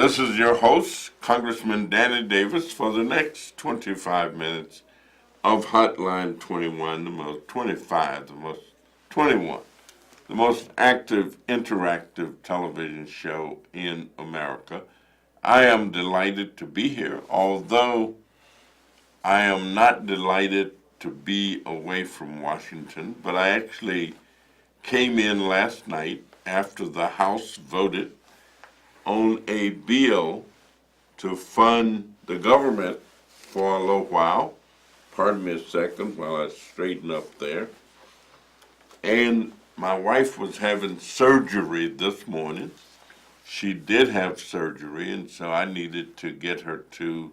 This is your host, Congressman Danny Davis, for the next 25 minutes of Hotline 21, the most 25, the most 21, the most active, interactive television show in America. I am delighted to be here, although I am not delighted to be away from Washington, but I actually came in last night after the House voted on a bill to fund the government for a little while. Pardon me a second while I straighten up there. And my wife was having surgery this morning. She did have surgery, and so I needed to get her to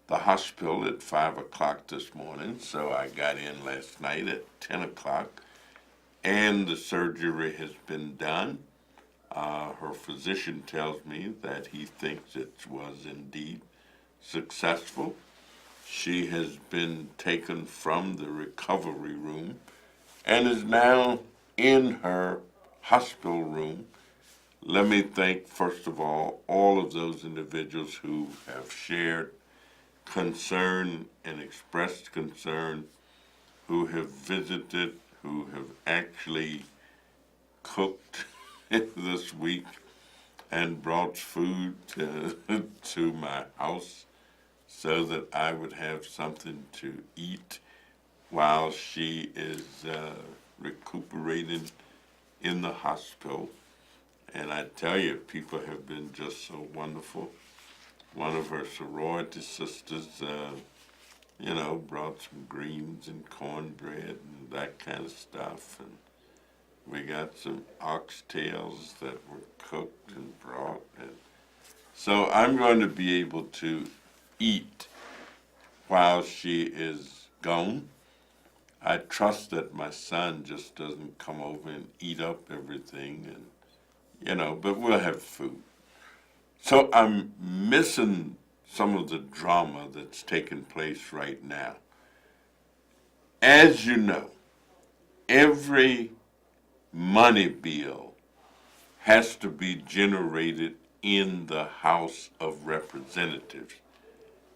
the hospital at 5 o'clock this morning. So I got in last night at 10 o'clock, and the surgery has been done. Her physician tells me that he thinks it was indeed successful. She has been taken from the recovery room and is now in her hospital room. Let me thank, first of all of those individuals who have shared concern and expressed concern, who have visited, who have actually cooked this week and brought food to my house so that I would have something to eat while she is recuperating in the hospital. And I tell you, people have been just so wonderful. One of her sorority sisters, brought some greens and cornbread and that kind of stuff. And we got some oxtails that were cooked and brought. And so I'm going to be able to eat while she is gone. I trust that my son just doesn't come over and eat up everything, and but we'll have food. So I'm missing some of the drama that's taking place right now. As you know, every money bill has to be generated in the House of Representatives.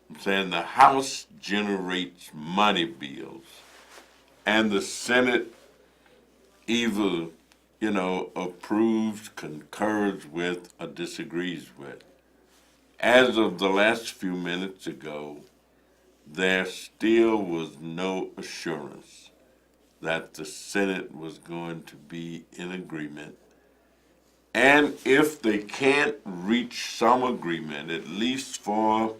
I'm saying the House generates money bills, and the Senate either, approves, concurs with, or disagrees with. As of the last few minutes ago, there still was no assurance that the Senate was going to be in agreement. And if they can't reach some agreement, at least for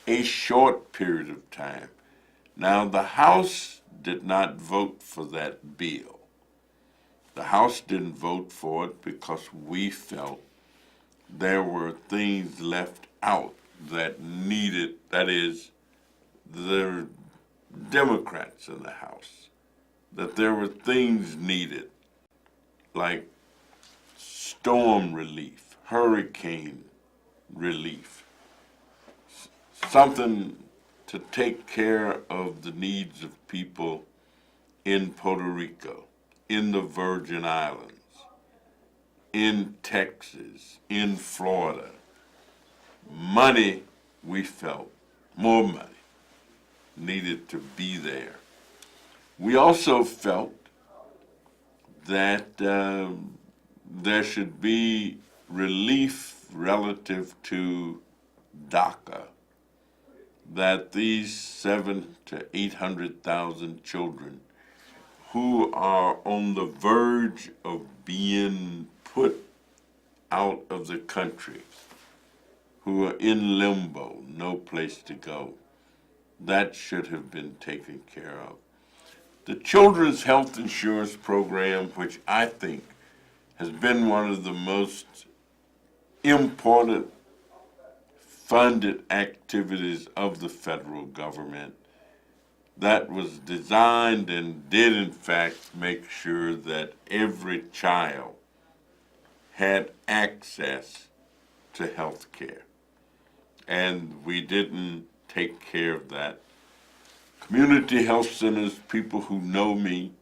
a short period of time. Now, the House did not vote for that bill. The House didn't vote for it because we felt there were things left out that needed, that is, the Democrats in the House, that there were things needed like storm relief, hurricane relief, something to take care of the needs of people in Puerto Rico, in the Virgin Islands, in Texas, in Florida. Money, we felt, more money, needed to be there. We also felt that there should be relief relative to DACA, that these 700,000 to 800,000 children who are on the verge of being put out of the country, who are in limbo, no place to go, that should have been taken care of. The Children's Health Insurance Program, which I think has been one of the most important funded activities of the federal government, that was designed and did in fact make sure that every child had access to health care. And we didn't take care of that. Community health centers, people who know me,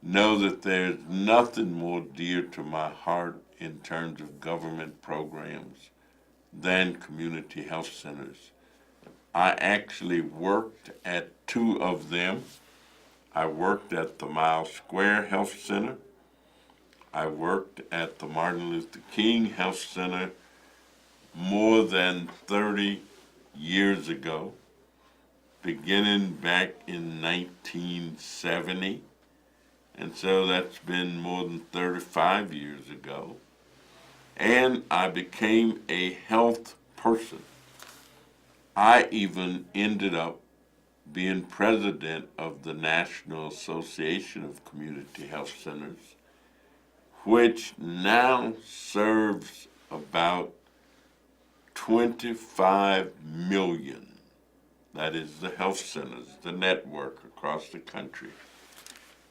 know that there's nothing more dear to my heart in terms of government programs than community health centers. I actually worked at two of them. I worked at the Miles Square Health Center. I worked at the Martin Luther King Health Center more than 30 years ago, beginning back in 1970. And so that's been more than 35 years ago. And I became a health person. I even ended up being president of the National Association of Community Health Centers, which now serves about 25 million. That is the health centers, the network across the country.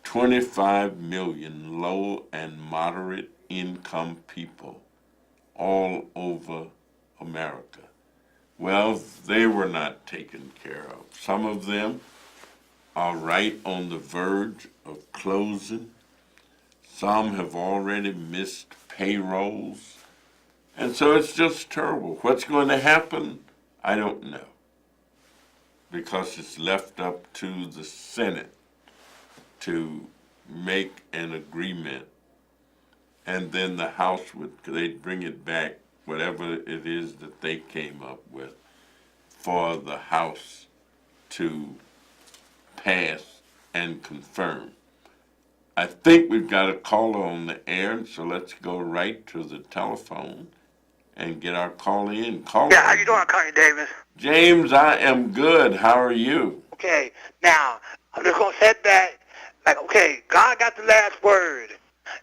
25 million low and moderate income people all over America. Well, they were not taken care of. Some of them are right on the verge of closing. Some have already missed payrolls. And so it's just terrible. What's going to happen? I don't know. Because it's left up to the Senate to make an agreement. And then the House they'd bring it back, whatever it is that they came up with, for the House to pass and confirm. I think we've got a caller on the air, so let's go right to the telephone and get our call in. Yeah, how you doing, Congressman Davis? James, I am good. How are you? Okay, now, I'm just going to sit back, okay, God got the last word,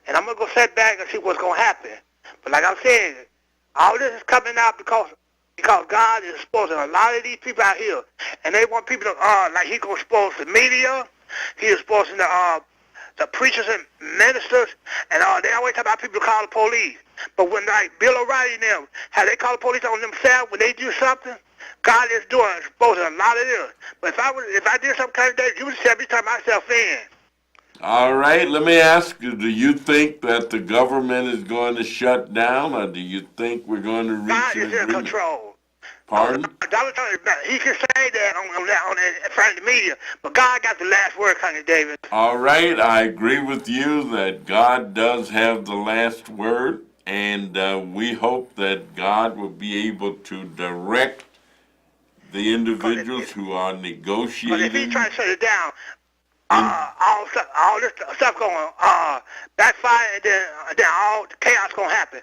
and I'm going to go sit back and see what's going to happen. But like I'm saying, all this is coming out because God is exposing a lot of these people out here, and they want people to, like He's going to expose the media, He's exposing the preachers and ministers, and they always talk about people call the police. But when, like, Bill O'Reilly and them, how they call the police on themselves when they do something, God is exposing a lot of this. But if I did some kind of day, you would have me turn myself in. All right, let me ask you, do you think that the government is going to shut down, or do you think we're going to reach God an is in agreement? Control. Pardon? Donald Trump, he can say that on in front of the media, but God got the last word, Congressman Davis. All right, I agree with you that God does have the last word, and we hope that God will be able to direct the individuals who are negotiating. But if he's trying to shut it down, all this stuff going backfire, and then all chaos going to happen.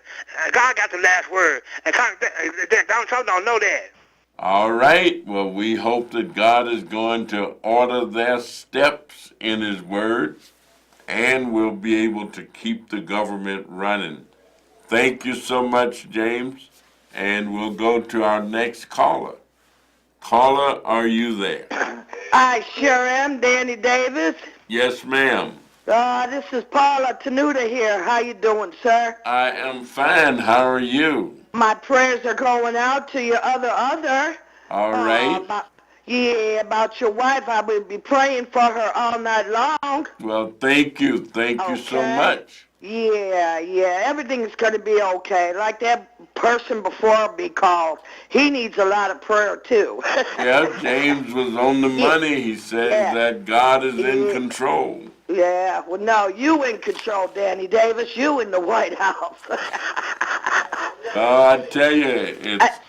God got the last word, and Donald Trump don't know that. All right, well, we hope that God is going to order their steps in His Word, and we'll be able to keep the government running. Thank you so much, James, and we'll go to our next caller. Caller, are you there? I sure am, Danny Davis. Yes, ma'am. This is Paula Tenuta here. How you doing, sir? I am fine. How are you? My prayers are going out to your other. All right. About your wife. I will be praying for her all night long. Well, thank you. Thank you so much. Yeah. Everything's going to be okay. Like that person before me called. He needs a lot of prayer, too. Yeah, James was on the money. He says that God is in control. Yeah, well, no, you in control, Danny Davis. You in the White House. I tell you,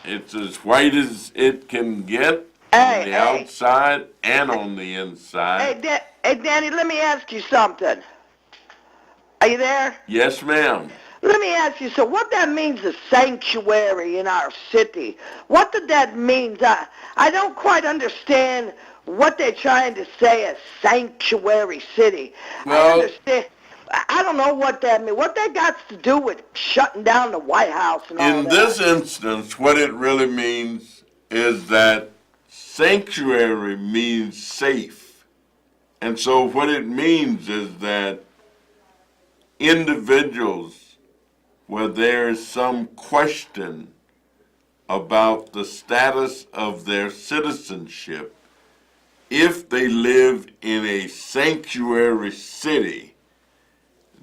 it's as white as it can get on the outside and on the inside. Hey, Danny, let me ask you something. Are you there? Yes, ma'am. Let me ask you, so what that means, a sanctuary in our city? What did that mean? I don't quite understand what they're trying to say, a sanctuary city. Well, I understand. I don't know what that means. What that got to do with shutting down the White House and all that? In this instance, what it really means is that sanctuary means safe. And so what it means is that individuals where there is some question about the status of their citizenship, if they live in a sanctuary city,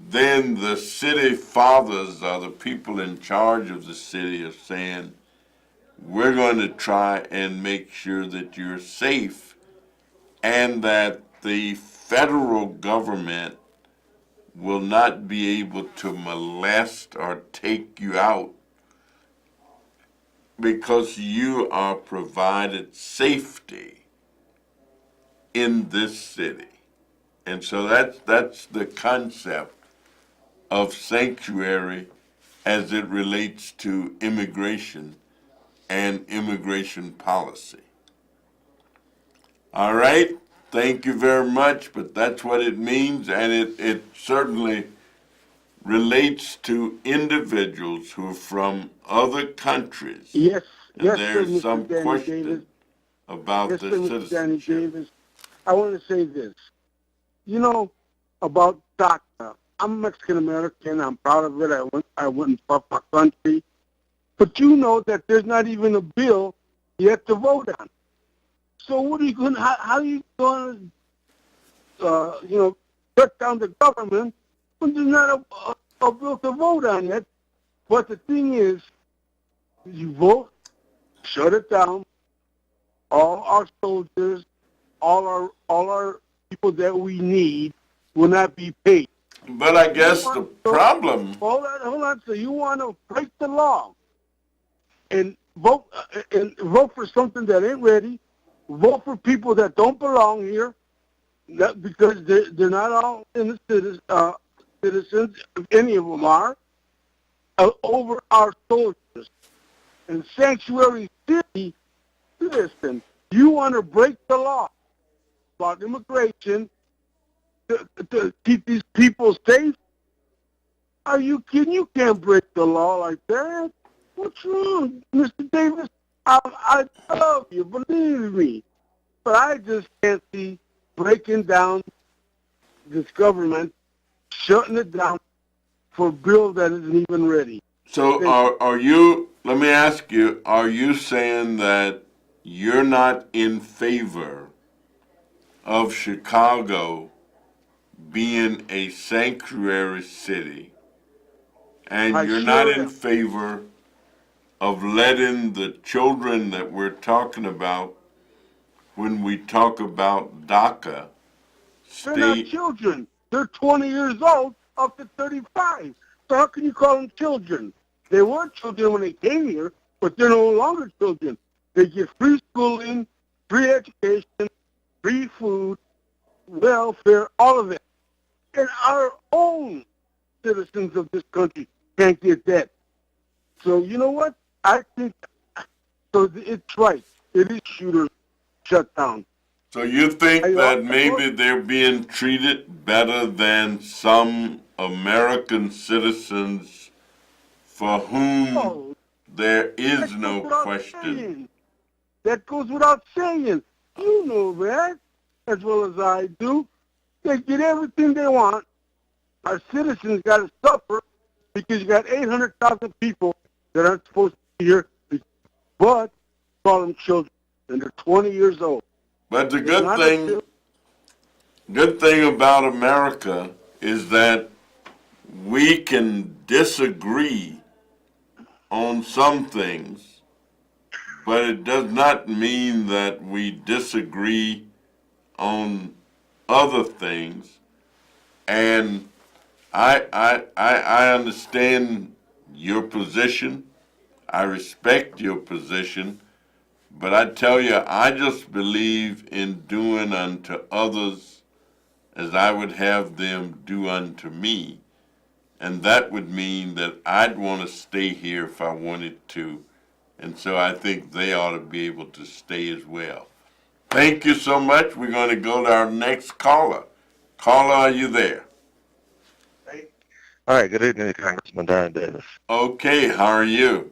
then the city fathers or the people in charge of the city are saying, we're going to try and make sure that you're safe and that the federal government will not be able to molest or take you out because you are provided safety in this city. And so that's the concept of sanctuary as it relates to immigration and immigration policy. All right, thank you very much, but that's what it means, and it certainly relates to individuals who are from other countries. Yes, And yes, sir, there's Mr. some Danny question Davis. about Yes, the sir, Mr. Danny citizenship. Davis. I want to say this. You know about DACA. I'm Mexican American. I'm proud of it. I went and fought my country. But you know that there's not even a bill yet to vote on. So what are you going? How are you going to, shut down the government when there's not a bill to vote on yet? But the thing is, you vote, shut it down. All our soldiers, all our people that we need will not be paid. But I guess the problem, Hold on. So you want to break the law and vote for something that ain't ready. Vote for people that don't belong here, because they're not all citizens. Any of them are over our soldiers. And Sanctuary City, listen, you want to break the law about immigration to keep these people safe? Are you kidding? You can't break the law like that. What's wrong, Mr. Davis? I love you, believe me. But I just can't see breaking down this government, shutting it down for a bill that isn't even ready. so are you, let me ask you, are you saying that you're not in favor of Chicago being a sanctuary city, and you're not in favor of letting the children that we're talking about when we talk about DACA They're not stay? children. They're 20 years old up to 35. So how can you call them children? They were children when they came here, but they're no longer children. They get free schooling, free education, free food, welfare, all of it. And our own citizens of this country can't get that. So you know what? I think so. It's right. It is shut down. So you think that maybe they're being treated better than some American citizens for whom there is no question? That goes without saying. You know that as well as I do. They get everything they want. Our citizens got to suffer because you got 800,000 people that aren't supposed to be here, but call them children, and they're 20 years old. But the good thing about America is that we can disagree on some things, but it does not mean that we disagree on other things. And I understand your position. I respect your position. But I tell you, I just believe in doing unto others as I would have them do unto me. And that would mean that I'd want to stay here if I wanted to. And so I think they ought to be able to stay as well. Thank you so much. We're going to go to our next caller. Caller, are you there? All right, good evening, Congressman Danny Davis. Okay, how are you?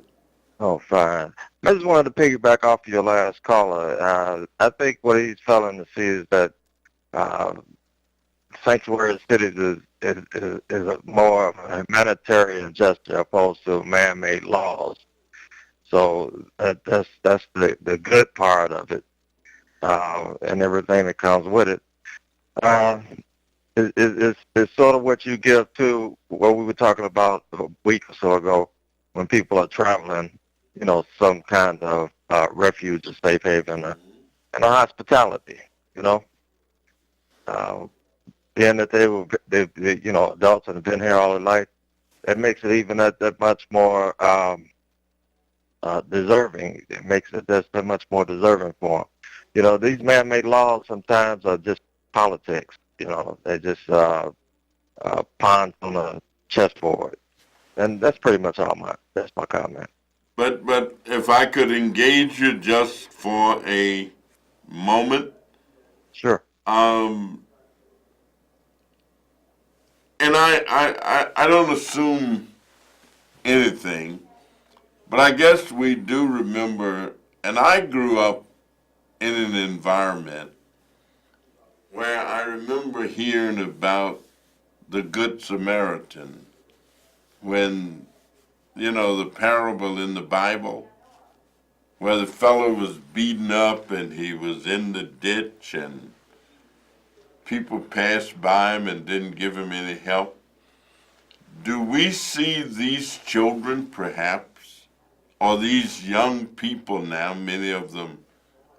Oh, fine. I just wanted to piggyback off your last caller. I think what he's failing to see is that sanctuary cities is more of a humanitarian gesture opposed to man-made laws. So that's the good part of it, and everything that comes with it. It's sort of what you give to what we were talking about a week or so ago when people are traveling some kind of refuge, a safe haven, and a hospitality. You know, uh, being that adults and have been here all their life, that makes it even that much more deserving. It makes it that much more deserving for them. These man-made laws sometimes are just politics. They just pawns on a chessboard. And that's pretty much that's my comment. But if I could engage you just for a moment, Sure. And I don't assume anything, but I guess we do remember, and I grew up in an environment where I remember hearing about the Good Samaritan when, the parable in the Bible where the fellow was beaten up and he was in the ditch and people passed by him and didn't give him any help. Do we see these children perhaps, or these young people now, many of them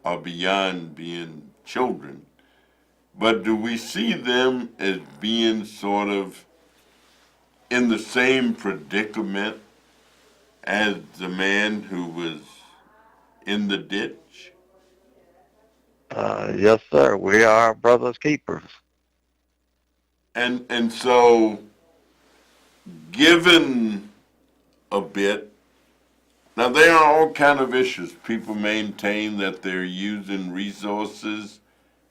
are beyond being children, but do we see them as being sort of in the same predicament as the man who was in the ditch? Yes, sir. We are brothers keepers. And so, given a bit, now there are all kind of issues. People maintain that they're using resources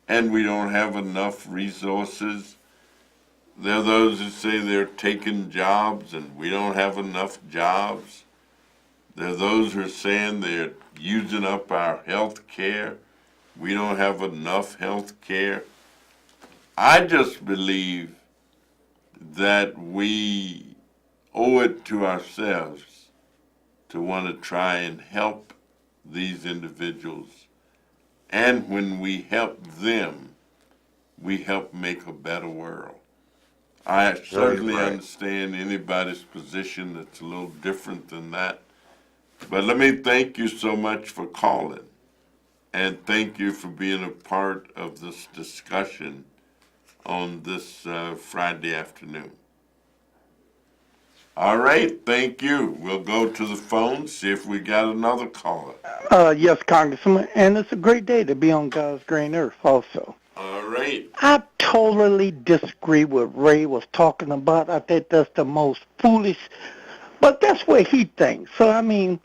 and we don't have enough resources. There are those who say they're taking jobs and we don't have enough jobs. There are those who are saying they're using up our health care. We don't have enough health care. I just believe that we owe it to ourselves to want to try and help these individuals. And when we help them, we help make a better world. I certainly understand anybody's position that's a little different than that. But let me thank you so much for calling. And thank you for being a part of this discussion on this Friday afternoon. All right, thank you. We'll go to the phone, see if we got another caller. Yes, Congressman, and it's a great day to be on God's green earth also. All right. I totally disagree with Ray was talking about. I think that's the most foolish, but that's what he thinks. So, I mean,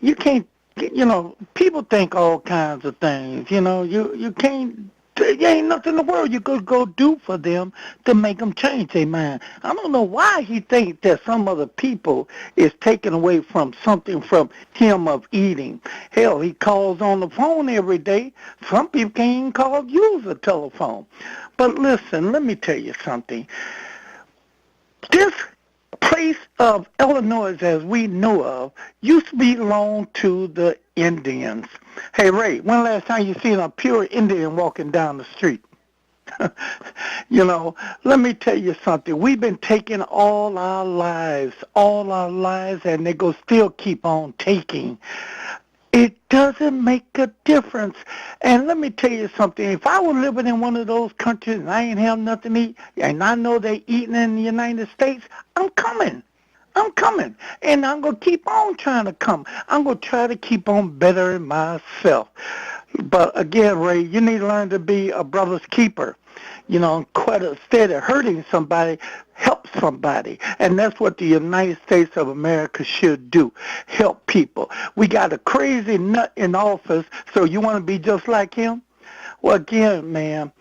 you can't, people think all kinds of things, you can't, there ain't nothing in the world you could go do for them to make them change their mind. I don't know why he thinks that some other people is taking away from something from him of eating. Hell, he calls on the phone every day. Some people can't even use a telephone. But listen, let me tell you something. This place of Illinois, as we know of, used to belong to the Indians. Hey, Ray, when last time you seen a pure Indian walking down the street? Let me tell you something. We've been taking all our lives, and they go still keep on taking. It doesn't make a difference. And let me tell you something. If I were living in one of those countries and I ain't have nothing to eat, and I know they eating in the United States, I'm coming. And I'm going to keep on trying to come. I'm going to try to keep on bettering myself. But again, Ray, you need to learn to be a brother's keeper. Instead of hurting somebody, help somebody. And that's what the United States of America should do, help people. We got a crazy nut in office, so you want to be just like him? Well, again, man,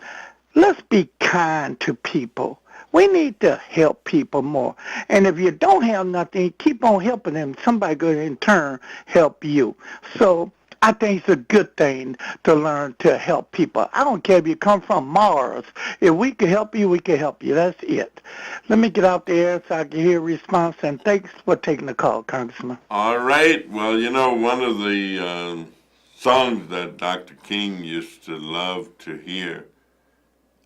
let's be kind to people. We need to help people more. And if you don't have nothing, keep on helping them. Somebody going to, in turn, help you. So I think it's a good thing to learn to help people. I don't care if you come from Mars. If we can help you, we can help you. That's it. Let me get out there so I can hear a response, and thanks for taking the call, Congressman. All right. Well, one of the songs that Dr. King used to love to hear,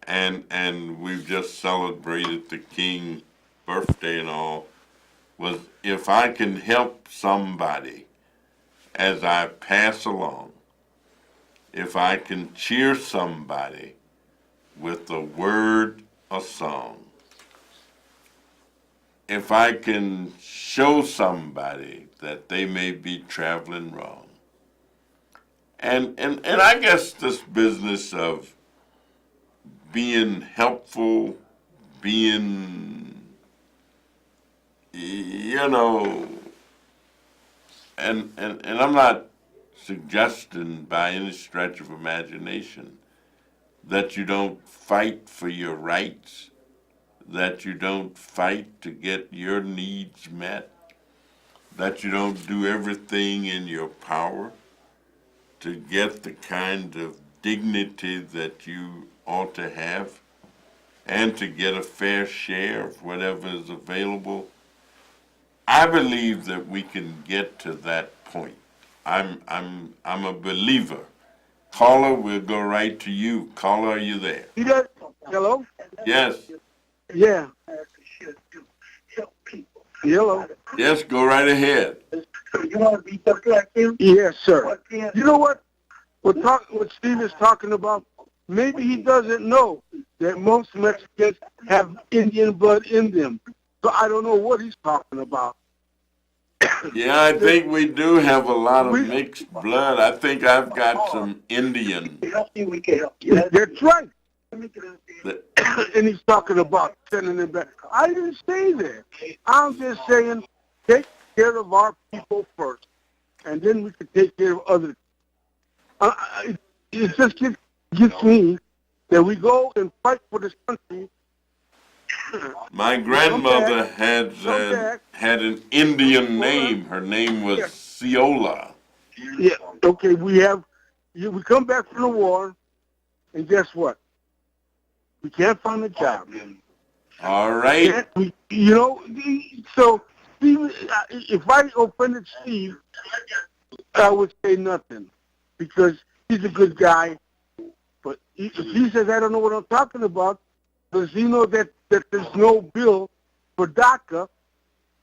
and we've just celebrated the King birthday and all, was "If I Can Help Somebody, as I pass along, if I can cheer somebody with a word, a song, if I can show somebody that they may be traveling wrong. And I guess this business of being helpful, being, you know, and I'm not suggesting by any stretch of imagination that you don't fight for your rights, that you don't fight to get your needs met, that you don't do everything in your power to get the kind of dignity that you ought to have and to get a fair share of whatever is available. I believe that we can get to that point. I'm a believer. Caller, we'll go right to you. Caller, are you there? Hello? Yes. Yeah. Hello? Yes, go right ahead. You want to be just like him? Yes, sir. You know what? What Steve is talking about, maybe he doesn't know that most Mexicans have Indian blood in them. So I don't know what he's talking about. Yeah, I think we do have a lot of mixed blood. I think I've got some Indian. We can help you. That's right. And he's talking about sending them back. I didn't say that. I'm just saying take care of our people first, and then we can take care of others. It just gets me that we go and fight for this country. My grandmother had an Indian name. Her name was Ciola. Yeah. Okay. We come back from the war, and guess what? We can't find a job. All right. So Steve, if I offended Steve, I would say nothing because he's a good guy. But if he says I don't know what I'm talking about, does he know that there's no bill for DACA?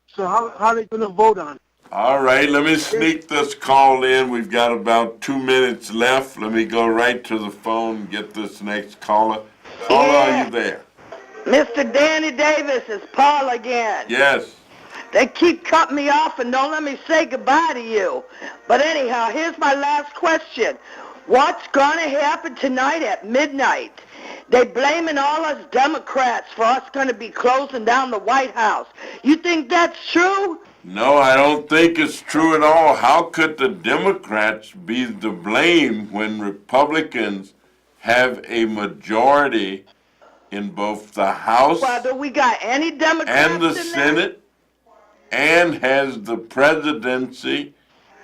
So how are they going to vote on it? All right, let me sneak this call in. We've got about 2 minutes left. Let me go right to the phone and get this next caller. Caller, are you there? Mr. Danny Davis, it's Paul again. Yes. They keep cutting me off and don't let me say goodbye to you. But anyhow, here's my last question. What's going to happen tonight at midnight? They blaming all us Democrats for us going to be closing down the White House. You think that's true? No, I don't think it's true at all. How could the Democrats be to blame when Republicans have a majority in both the House Well, do we got any Democrats and the in there? Senate and has the presidency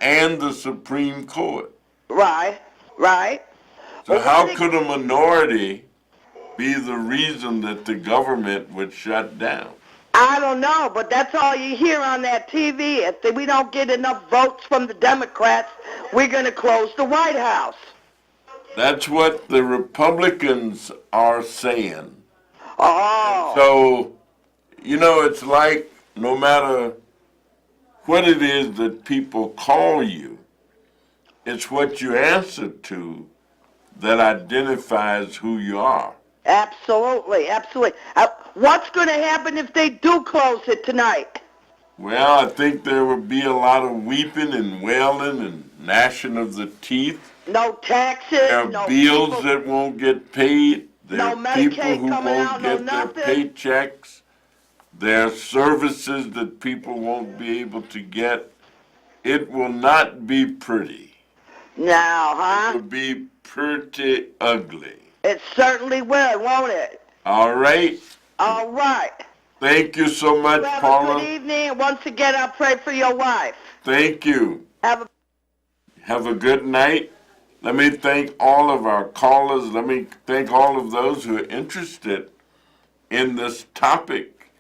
and the Supreme Court? Right. So how could a minority be the reason that the government would shut down? I don't know, but that's all you hear on that TV. If we don't get enough votes from the Democrats, we're going to close the White House. That's what the Republicans are saying. Oh. So, it's like no matter what it is that people call you, it's what you answer to that identifies who you are. Absolutely. What's going to happen if they do close it tonight? Well, I think there will be a lot of weeping and wailing and gnashing of the teeth. No taxes. There are no bills people, that won't get paid. There no are Medicaid people who coming won't out, get no their nothing. paychecks. There are services that people won't be able to get. It will not be pretty. Now, It huh? will be pretty ugly. It certainly will, won't it? All right. All right. Thank you so much, Well, have a Paula. good evening, and once again, I'll pray for your wife. Thank you. Have a good night. Let me thank all of our callers. Let me thank all of those who are interested in this topic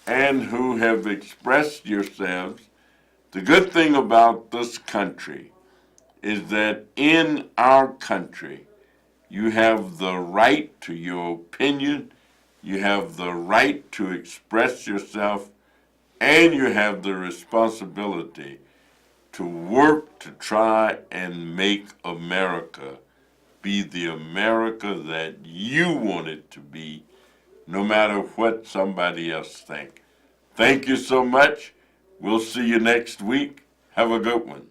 and who have expressed yourselves. The good thing about this country is that in our country, you have the right to your opinion, you have the right to express yourself, and you have the responsibility to work to try and make America be the America that you want it to be, no matter what somebody else thinks. Thank you so much. We'll see you next week. Have a good one.